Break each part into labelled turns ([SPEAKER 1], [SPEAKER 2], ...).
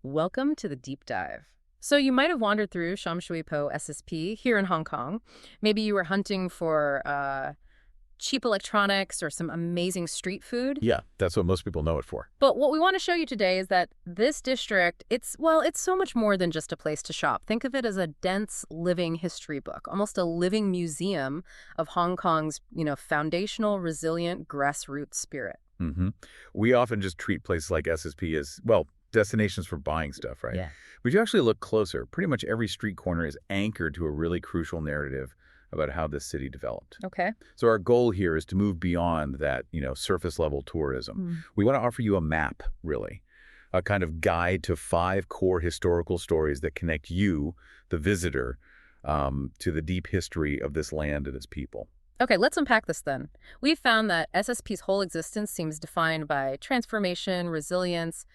[SPEAKER 1] Welcome to the deep dive. So you might have wandered through Sham Shui Po SSP here in Hong Kong. Maybe you were hunting for cheap electronics or some amazing street food.
[SPEAKER 2] Yeah, that's what most people know it for.
[SPEAKER 1] But what we want to show you today is that this district, it's so much more than just a place to shop. Think of it as a dense, living history book, almost a living museum of Hong Kong's, foundational, resilient, grassroots spirit.
[SPEAKER 2] hmm We often just treat places like SSP as, well, destinations for buying stuff, right?
[SPEAKER 1] Yeah.
[SPEAKER 2] But you actually look closer. Pretty much every street corner is anchored to a really crucial narrative about how this city developed.
[SPEAKER 1] Okay.
[SPEAKER 2] So our goal here is to move beyond that, surface level tourism. We want to offer you a map, really, a kind of guide to 5 core historical stories that connect you, the visitor, to the deep history of this land and its people.
[SPEAKER 1] Okay, let's unpack this then. We've found that SSP's whole existence seems defined by transformation, resilience,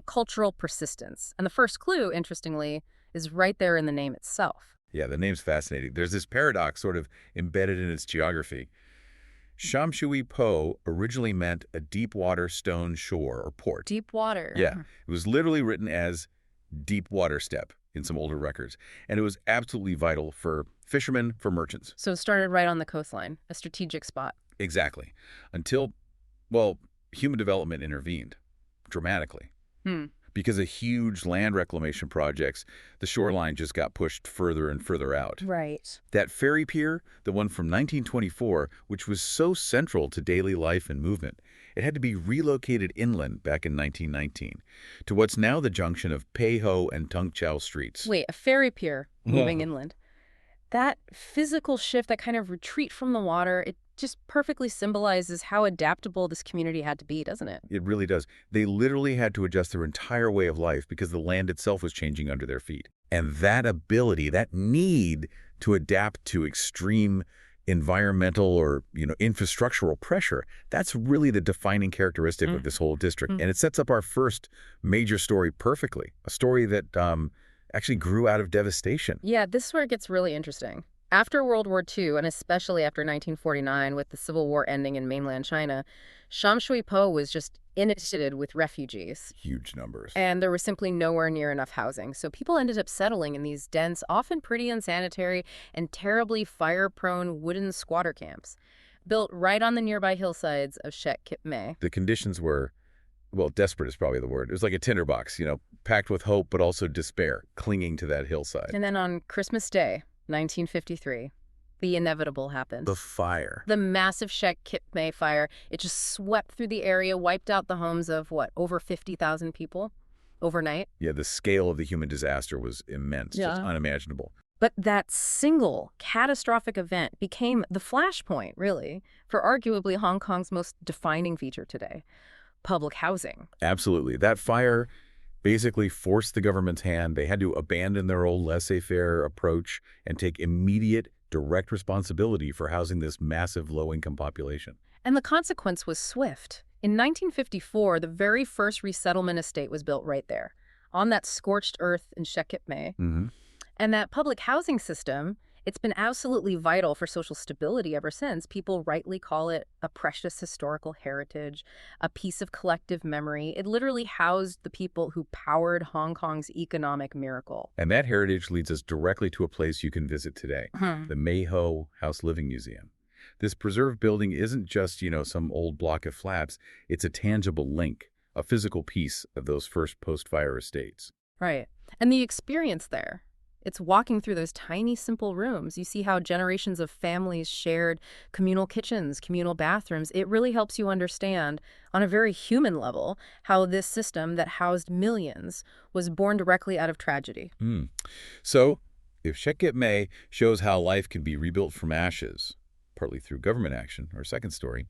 [SPEAKER 1] cultural persistence. And the first clue, interestingly, is right there in the name itself.
[SPEAKER 2] Yeah, the name's fascinating. There's this paradox sort of embedded in its geography. Sham Shui Po originally meant a deep water stone shore or port.
[SPEAKER 1] Deep water.
[SPEAKER 2] Yeah, it was literally written as deep water step in some older records. And it was absolutely vital for fishermen, for merchants.
[SPEAKER 1] So it started right on the coastline, a strategic spot.
[SPEAKER 2] Exactly. Until, well, human development intervened dramatically. Because of huge land reclamation projects, the shoreline just got pushed further and further out.
[SPEAKER 1] Right.
[SPEAKER 2] That ferry pier, the one from 1924, which was so central to daily life and movement, it had to be relocated inland back in 1919 to what's now the junction of Pei Ho and Tung Chau streets.
[SPEAKER 1] Wait, a ferry pier moving inland. That physical shift, that kind of retreat from the water, it just perfectly symbolizes how adaptable this community had to be, doesn't it?
[SPEAKER 2] It really does. They literally had to adjust their entire way of life because the land itself was changing under their feet. And that ability, that need to adapt to extreme environmental or, infrastructural pressure, that's really the defining characteristic of this whole district. And it sets up our first major story perfectly, a story that actually grew out of devastation.
[SPEAKER 1] Yeah, this is where it gets really interesting. After World War II, and especially after 1949, with the Civil War ending in mainland China, Sham Shui Po was just inundated with refugees.
[SPEAKER 2] Huge numbers.
[SPEAKER 1] And there was simply nowhere near enough housing. So people ended up settling in these dense, often pretty unsanitary, and terribly fire-prone wooden squatter camps, built right on the nearby hillsides of Shek Kip Mei.
[SPEAKER 2] The conditions were, well, desperate is probably the word. It was like a tinderbox, packed with hope, but also despair, clinging to that hillside.
[SPEAKER 1] And then on Christmas Day, 1953, the inevitable happened.
[SPEAKER 2] The fire.
[SPEAKER 1] The massive Shek Kip Mei fire, it just swept through the area, wiped out the homes of, over 50,000 people overnight?
[SPEAKER 2] Yeah, the scale of the human disaster was immense, just unimaginable.
[SPEAKER 1] But that single catastrophic event became the flashpoint, really, for arguably Hong Kong's most defining feature today, public housing.
[SPEAKER 2] Absolutely. That fire basically forced the government's hand. They had to abandon their old laissez-faire approach and take immediate, direct responsibility for housing this massive low-income population.
[SPEAKER 1] And the consequence was swift. In 1954, the very first resettlement estate was built right there, on that scorched earth in Shek Kip Mei. And that public housing system, it's been absolutely vital for social stability ever since. People rightly call it a precious historical heritage, a piece of collective memory. It literally housed the people who powered Hong Kong's economic miracle.
[SPEAKER 2] And that heritage leads us directly to a place you can visit today, the Mei Ho House Living Museum. This preserved building isn't just, some old block of flats. It's a tangible link, a physical piece of those first post-fire estates.
[SPEAKER 1] Right. And the experience there, it's walking through those tiny, simple rooms. You see how generations of families shared communal kitchens, communal bathrooms. It really helps you understand, on a very human level, how this system that housed millions was born directly out of tragedy.
[SPEAKER 2] So, if Shek Kip Mei shows how life can be rebuilt from ashes, partly through government action, our second story,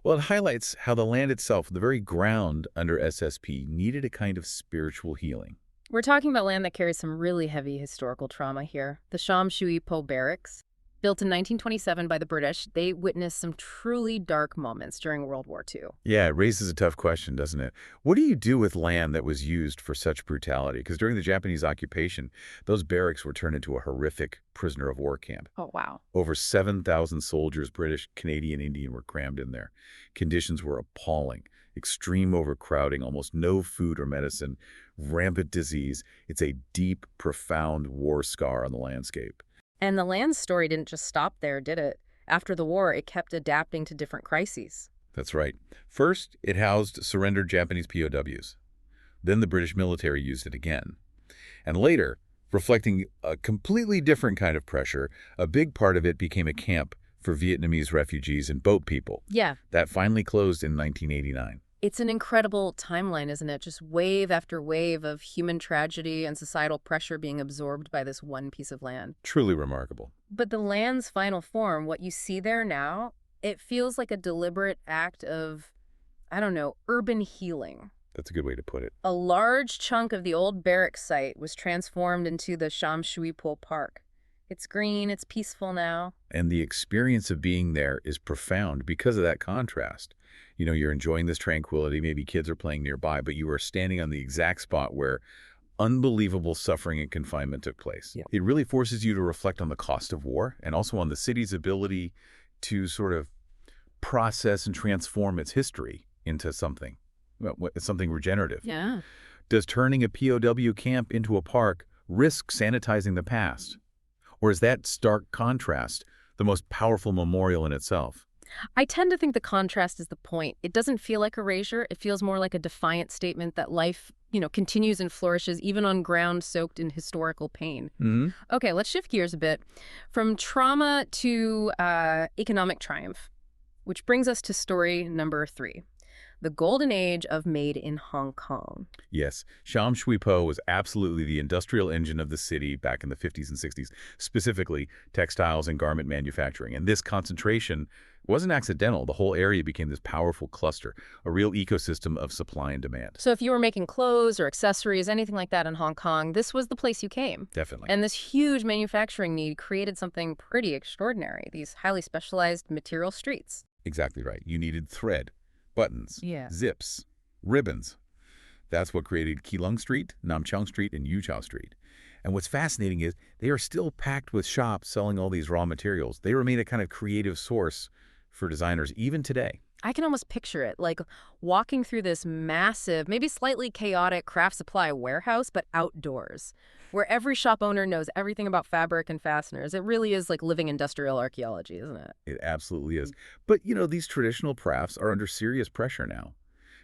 [SPEAKER 2] well, it highlights how the land itself, the very ground under SSP, needed a kind of spiritual healing.
[SPEAKER 1] We're talking about land that carries some really heavy historical trauma here. The Sham Shui Po barracks, built in 1927 by the British, they witnessed some truly dark moments during World War II.
[SPEAKER 2] Yeah, it raises a tough question, doesn't it? What do you do with land that was used for such brutality? Because during the Japanese occupation, those barracks were turned into a horrific prisoner of war camp.
[SPEAKER 1] Oh, wow.
[SPEAKER 2] Over 7,000 soldiers, British, Canadian, Indian, were crammed in there. Conditions were appalling. Extreme overcrowding, almost no food or medicine, rampant disease. It's a deep, profound war scar on the landscape.
[SPEAKER 1] And the land's story didn't just stop there, did it? After the war, it kept adapting to different crises.
[SPEAKER 2] That's right. First, it housed surrendered Japanese POWs. Then the British military used it again. And later, reflecting a completely different kind of pressure, a big part of it became a camp for Vietnamese refugees and boat people.
[SPEAKER 1] Yeah.
[SPEAKER 2] That finally closed in 1989.
[SPEAKER 1] It's an incredible timeline, isn't it? Just wave after wave of human tragedy and societal pressure being absorbed by this one piece of land.
[SPEAKER 2] Truly remarkable.
[SPEAKER 1] But the land's final form, what you see there now, it feels like a deliberate act of, I don't know, urban healing.
[SPEAKER 2] That's a good way to put it.
[SPEAKER 1] A large chunk of the old barracks site was transformed into the Sham Shui Po Park. It's green, it's peaceful now.
[SPEAKER 2] And the experience of being there is profound because of that contrast. You know, you're enjoying this tranquility, maybe kids are playing nearby, but you are standing on the exact spot where unbelievable suffering and confinement took place. Yeah. It really forces you to reflect on the cost of war and also on the city's ability to sort of process and transform its history into something regenerative.
[SPEAKER 1] Yeah.
[SPEAKER 2] Does turning a POW camp into a park risk sanitizing the past? Or is that stark contrast the most powerful memorial in itself?
[SPEAKER 1] I tend to think the contrast is the point. It doesn't feel like erasure. It feels more like a defiant statement that life, continues and flourishes even on ground soaked in historical pain.
[SPEAKER 2] Mm-hmm.
[SPEAKER 1] Okay, let's shift gears a bit from trauma to economic triumph, which brings us to story number 3. The golden age of made in Hong Kong.
[SPEAKER 2] Yes, Sham Shui Po was absolutely the industrial engine of the city back in the 50s and 60s, specifically textiles and garment manufacturing. And this concentration wasn't accidental. The whole area became this powerful cluster, a real ecosystem of supply and demand.
[SPEAKER 1] So if you were making clothes or accessories, anything like that in Hong Kong, this was the place you came.
[SPEAKER 2] Definitely.
[SPEAKER 1] And this huge manufacturing need created something pretty extraordinary, these highly specialized material streets.
[SPEAKER 2] Exactly right. You needed thread, buttons,
[SPEAKER 1] Yeah.
[SPEAKER 2] zips, ribbons. That's what created Keelung Street, Nam Chong Street, and Yu Chao Street. And what's fascinating is they are still packed with shops selling all these raw materials. They remain a kind of creative source for designers even today.
[SPEAKER 1] I can almost picture it, like walking through this massive, maybe slightly chaotic craft supply warehouse, but outdoors, where every shop owner knows everything about fabric and fasteners. It really is like living industrial archaeology, isn't it?
[SPEAKER 2] It absolutely is. But, these traditional crafts are under serious pressure now.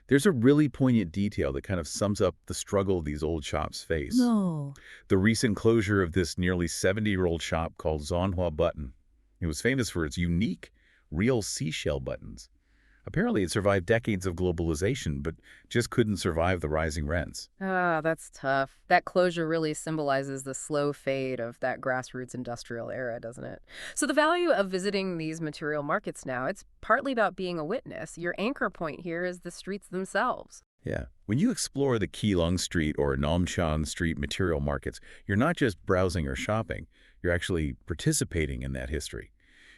[SPEAKER 2] There's a really poignant detail that kind of sums up the struggle these old shops face.
[SPEAKER 1] No.
[SPEAKER 2] The recent closure of this nearly 70-year-old shop called Zonhua Button. It was famous for its unique, real seashell buttons. Apparently, it survived decades of globalization, but just couldn't survive the rising rents.
[SPEAKER 1] Ah, that's tough. That closure really symbolizes the slow fade of that grassroots industrial era, doesn't it? So the value of visiting these material markets now, it's partly about being a witness. Your anchor point here is the streets themselves.
[SPEAKER 2] Yeah. When you explore the Keelung Street or Nam Chan Street material markets, you're not just browsing or shopping. You're actually participating in that history.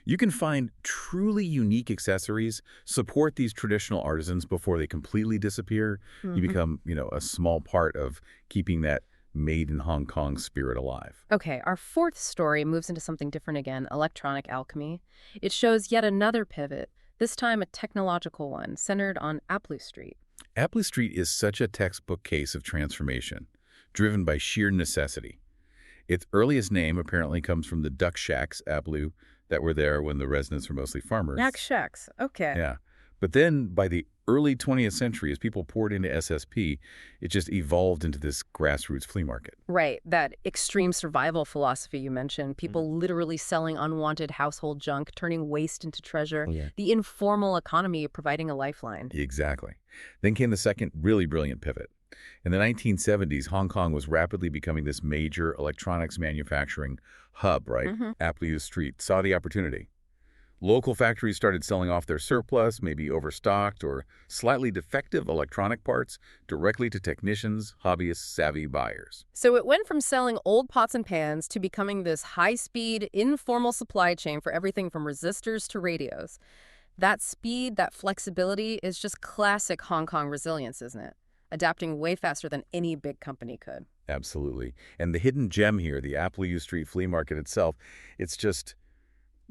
[SPEAKER 2] You can find truly unique accessories, support these traditional artisans before they completely disappear. Mm-hmm. You become, a small part of keeping that made in Hong Kong spirit alive.
[SPEAKER 1] Okay, our 4th story moves into something different again, electronic alchemy. It shows yet another pivot, this time a technological one, centered on Apliu Street.
[SPEAKER 2] Apliu Street is such a textbook case of transformation, driven by sheer necessity. Its earliest name apparently comes from the duck shacks, Apliu, that were there when the residents were mostly farmers.
[SPEAKER 1] Duck shacks, okay.
[SPEAKER 2] Yeah. But then by the early 20th century, as people poured into SSP, it just evolved into this grassroots flea market.
[SPEAKER 1] Right. That extreme survival philosophy you mentioned, people literally selling unwanted household junk, turning waste into treasure, the informal economy providing a lifeline.
[SPEAKER 2] Exactly. Then came the second really brilliant pivot. In the 1970s, Hong Kong was rapidly becoming this major electronics manufacturing hub, right? Mm-hmm. Apliu Street saw the opportunity. Local factories started selling off their surplus, maybe overstocked or slightly defective electronic parts directly to technicians, hobbyists, savvy buyers.
[SPEAKER 1] So it went from selling old pots and pans to becoming this high-speed, informal supply chain for everything from resistors to radios. That speed, that flexibility is just classic Hong Kong resilience, isn't it? Adapting way faster than any big company could.
[SPEAKER 2] Absolutely. And the hidden gem here, the Apliu Street flea market itself, it's just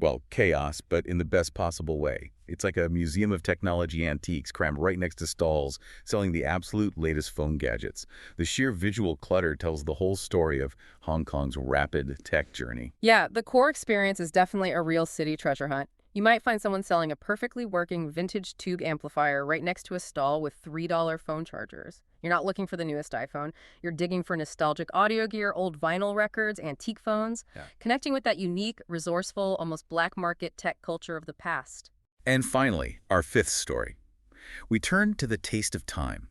[SPEAKER 2] Well, chaos, but in the best possible way. It's like a museum of technology antiques crammed right next to stalls selling the absolute latest phone gadgets. The sheer visual clutter tells the whole story of Hong Kong's rapid tech journey.
[SPEAKER 1] Yeah, the core experience is definitely a real city treasure hunt. You might find someone selling a perfectly working vintage tube amplifier right next to a stall with $3 phone chargers. You're not looking for the newest iPhone. You're digging for nostalgic audio gear, old vinyl records, antique phones, connecting with that unique, resourceful, almost black market tech culture of the past.
[SPEAKER 2] And finally, our fifth story. We turn to the taste of time.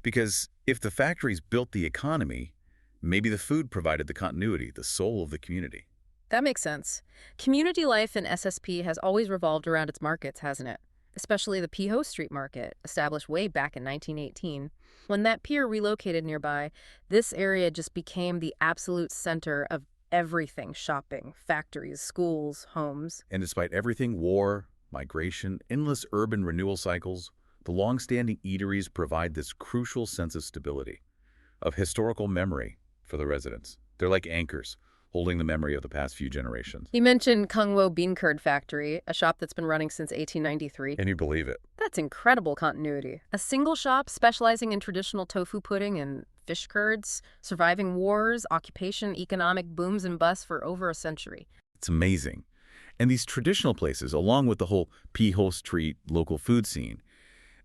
[SPEAKER 2] Because if the factories built the economy, maybe the food provided the continuity, the soul of the community.
[SPEAKER 1] That makes sense. Community life in SSP has always revolved around its markets, hasn't it? Especially the Apliu Street market, established way back in 1918. When that pier relocated nearby, this area just became the absolute center of everything: shopping, factories, schools, homes.
[SPEAKER 2] And despite everything, war, migration, endless urban renewal cycles, the long-standing eateries provide this crucial sense of stability, of historical memory for the residents. They're like anchors, holding the memory of the past few generations.
[SPEAKER 1] You mentioned Kung Wo Bean Curd Factory, a shop that's been running since 1893.
[SPEAKER 2] Can you believe it?
[SPEAKER 1] That's incredible continuity. A single shop specializing in traditional tofu pudding and fish curds, surviving wars, occupation, economic booms and busts for over a century.
[SPEAKER 2] It's amazing. And these traditional places, along with the whole Apliu Street local food scene,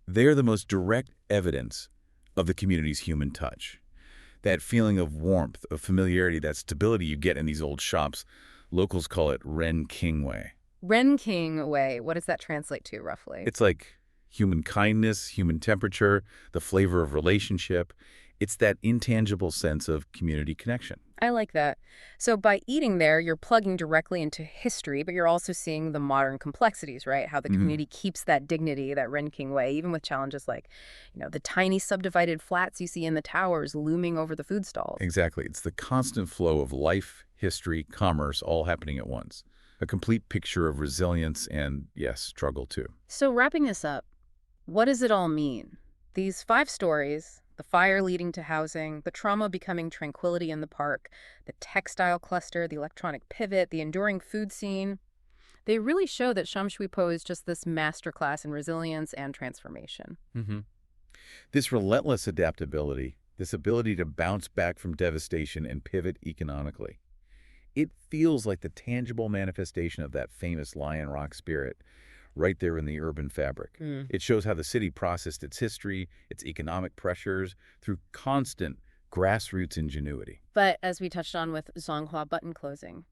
[SPEAKER 2] they're the most direct evidence of the community's human touch. That feeling of warmth, of familiarity, that stability you get in these old shops, locals call it Ren King Way.
[SPEAKER 1] Ren King Way, what does that translate to roughly?
[SPEAKER 2] It's like human kindness, human temperature, the flavor of relationship. It's that intangible sense of community connection.
[SPEAKER 1] I like that. So by eating there, you're plugging directly into history, but you're also seeing the modern complexities, right? How the community keeps that dignity, that Ren King Way, even with challenges like, the tiny subdivided flats you see in the towers looming over the food stalls.
[SPEAKER 2] Exactly. It's the constant flow of life, history, commerce, all happening at once. A complete picture of resilience and, yes, struggle too.
[SPEAKER 1] So wrapping this up, what does it all mean? These 5 stories, the fire leading to housing, the trauma becoming tranquility in the park, the textile cluster, the electronic pivot, the enduring food scene, they really show that Sham Shui Po is just this masterclass in resilience and transformation.
[SPEAKER 2] This relentless adaptability, this ability to bounce back from devastation and pivot economically, it feels like the tangible manifestation of that famous Lion Rock spirit right there in the urban fabric. It shows how the city processed its history, its economic pressures, through constant grassroots ingenuity.
[SPEAKER 1] But as we touched on with Zonghua button closing,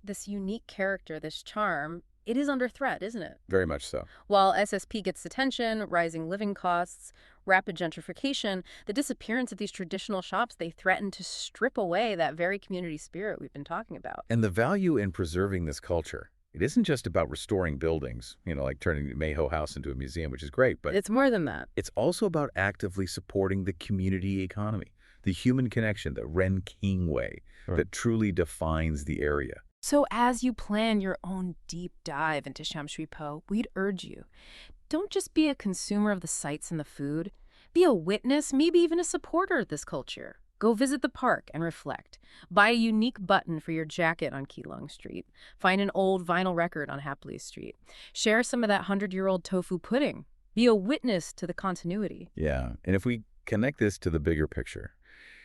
[SPEAKER 1] this unique character, this charm, it is under threat, isn't it?
[SPEAKER 2] Very much so.
[SPEAKER 1] While SSP gets attention, rising living costs, rapid gentrification, the disappearance of these traditional shops, they threaten to strip away that very community spirit we've been talking about.
[SPEAKER 2] And the value in preserving this culture, it isn't just about restoring buildings, like turning the Mayho House into a museum, which is great, but
[SPEAKER 1] it's more than that.
[SPEAKER 2] It's also about actively supporting the community economy, the human connection, the Ren King Way that truly defines the area.
[SPEAKER 1] So as you plan your own deep dive into Sham Shui Po, we'd urge you, don't just be a consumer of the sights and the food. Be a witness, maybe even a supporter of this culture. Go visit the park and reflect. Buy a unique button for your jacket on Keelung Street. Find an old vinyl record on Apliu Street. Share some of that 100-year-old tofu pudding. Be a witness to the continuity.
[SPEAKER 2] Yeah, and if we connect this to the bigger picture,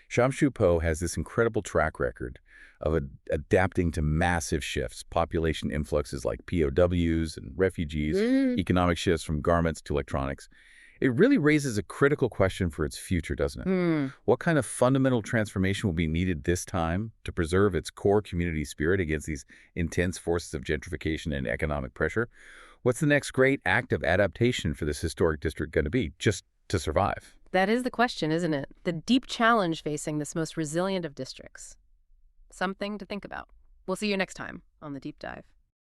[SPEAKER 2] Sham Shui Po has this incredible track record of adapting to massive shifts, population influxes like POWs and refugees, economic shifts from garments to electronics. It really raises a critical question for its future, doesn't it? What kind of fundamental transformation will be needed this time to preserve its core community spirit against these intense forces of gentrification and economic pressure? What's the next great act of adaptation for this historic district going to be, just to survive?
[SPEAKER 1] That is the question, isn't it? The deep challenge facing this most resilient of districts. Something to think about. We'll see you next time on The Deep Dive.